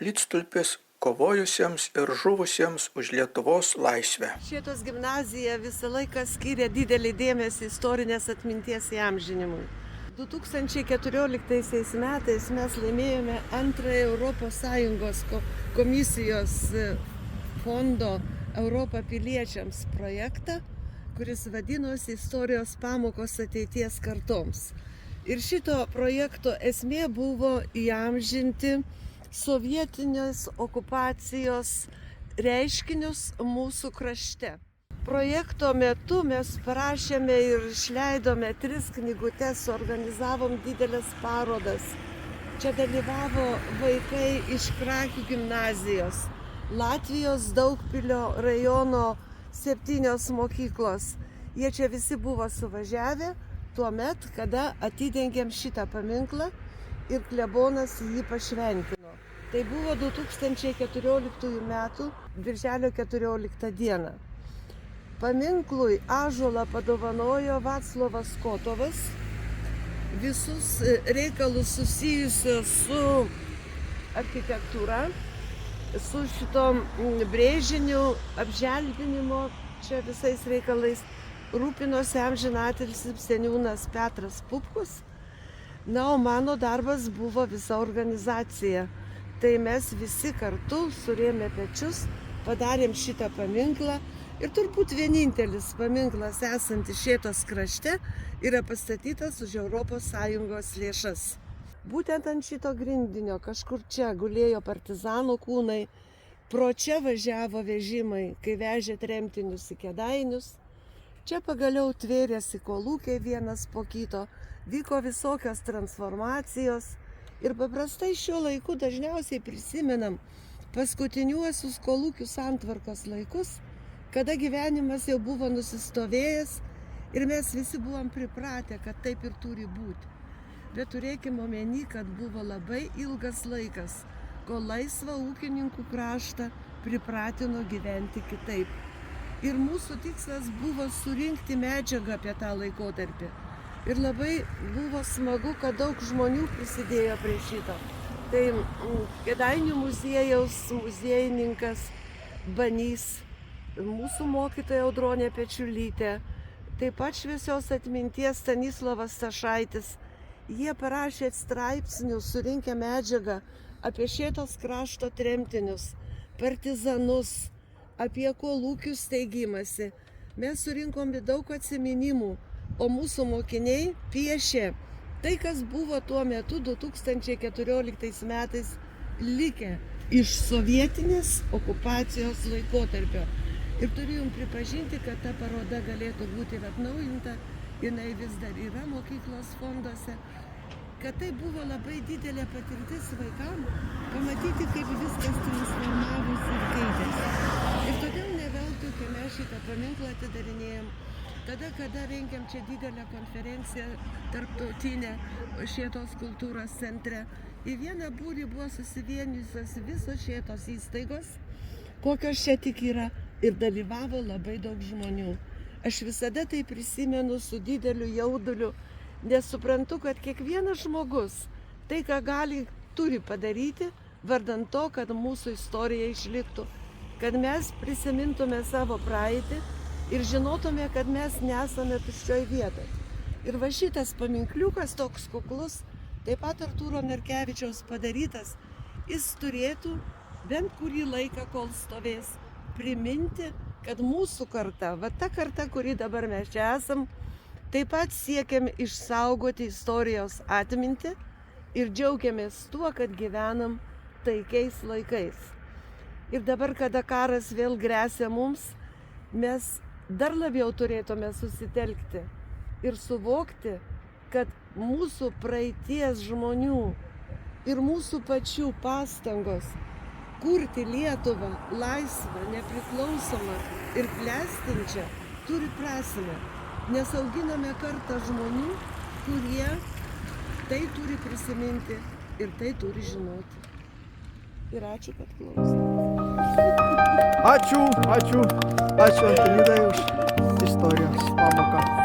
koplytstulpis kovojusiems ir žuvusiems už Lietuvos laisvę. Šėtos gimnazija visą laiką skiria didelį dėmesį istorinės atminties įamžinimui. 2014 metais mes laimėjome antrąją ES komisijos fondo Europą piliečiams projektą, kuris vadinosi Istorijos pamokos ateities kartoms. Ir šito projekto esmė buvo įamžinti sovietinės okupacijos reiškinius mūsų krašte. Projekto metu mes parašėme ir išleidome 3 knygutes, organizavom didelės parodas. Čia dalyvavo vaikai iš Krakių gimnazijos, Latvijos Daugpilio rajono 7 mokyklos. Jie čia visi buvo suvažiavę tuo met, kada atidengėm šitą paminklą ir klebonas jį pašventino. Tai buvo 2014 metų birželio 14 dieną. Paminklui ąžuolą padovanojo Vaclovas Kotovas. Visus reikalus susijusius su architektūra, su šitom brėžiniu, apželdinimo, čia visais reikalais rūpinosi amžinatilsis seniūnas Petras Pupkus. Na, o mano darbas buvo visa organizacija. Tai mes visi kartu surėmė pečius, padarėm šitą paminklą ir turbūt vienintelis paminklas esantis Šėtos krašte yra pastatytas už ES lėšas. Būtent ant šito grindinio kažkur čia gulėjo partizanų kūnai, pro čia važiavo vežimai, kai vežė tremtinius į Kėdainius. Čia pagaliau tvėrėsi kolūkiai vienas po kito, vyko visokios transformacijos. Ir paprastai šiuo laiku dažniausiai prisimenam paskutiniuosius kolūkių santvarkos laikus, kada gyvenimas jau buvo nusistovėjęs ir mes visi buvom pripratę, kad taip ir turi būti. Bet turėkime omeny, kad buvo labai ilgas laikas, kol laisvą ūkininkų kraštą pripratino gyventi kitaip. Ir mūsų tikslas buvo surinkti medžiagą apie tą laikotarpį. Ir labai buvo smagu, kad daug žmonių prisidėjo prie šito. Tai Kėdainių muziejaus muziejininkas Banys, mūsų mokytoja Audronė Pečiulytė, taip pat šviesios atminties Stanislavas Stašaitis. Jie parašė straipsnius, surinkę medžiagą apie Šėtos krašto tremtinius, partizanus, apie kolūkių steigimąsi. Mes surinkom daug atsiminimų. O mūsų mokiniai piešė tai, kas buvo tuo metu 2014 metais likę iš sovietinės okupacijos laikotarpio. Ir turiu jums pripažinti, kad ta paroda galėtų būti atnaujinta, jinai vis dar yra mokyklos fonduose, kad tai buvo labai didelė patirtis vaikams pamatyti, kaip viskas transformavosi ir keitėsi. Ir todėl ne veltui, kai mes šitą paminklą atidarinėjom, tada, kada rengiam čia didelę konferenciją tarptautinę Šėtos kultūros centre, į vieną būrį buvo susivienijusios visos Šėtos įstaigos, kokios čia tik yra, ir dalyvavo labai daug žmonių. Aš visada tai prisimenu su dideliu jauduliu, nes suprantu, kad kiekvienas žmogus tai, ką gali, turi padaryti, vardan to, kad mūsų istorija išliktų, kad mes prisimintume savo praeitį, ir žinotume, kad mes nesame tuščioj vietoj. Ir va šitas paminkliukas toks kuklus, taip pat Artūro Narkevičiaus padarytas, jis turėtų bent kurį laiką, kol stovės, priminti, kad mūsų karta, va ta karta, kuri dabar mes čia esam, taip pat siekiam išsaugoti istorijos atmintį ir džiaugiamės tuo, kad gyvenam taikiais laikais. Ir dabar, kada karas vėl gresia mums, mes dar labiau turėtume susitelkti ir suvokti, kad mūsų praeities žmonių ir mūsų pačių pastangos kurti Lietuvą laisvą, nepriklausomą ir klestinčią turi prasmę, nes auginame kartą žmonių, kurie tai turi prisiminti ir tai turi žinoti. Ir ačiū, kad klausėte. Ačiū Antonidai už istorijos pamoką.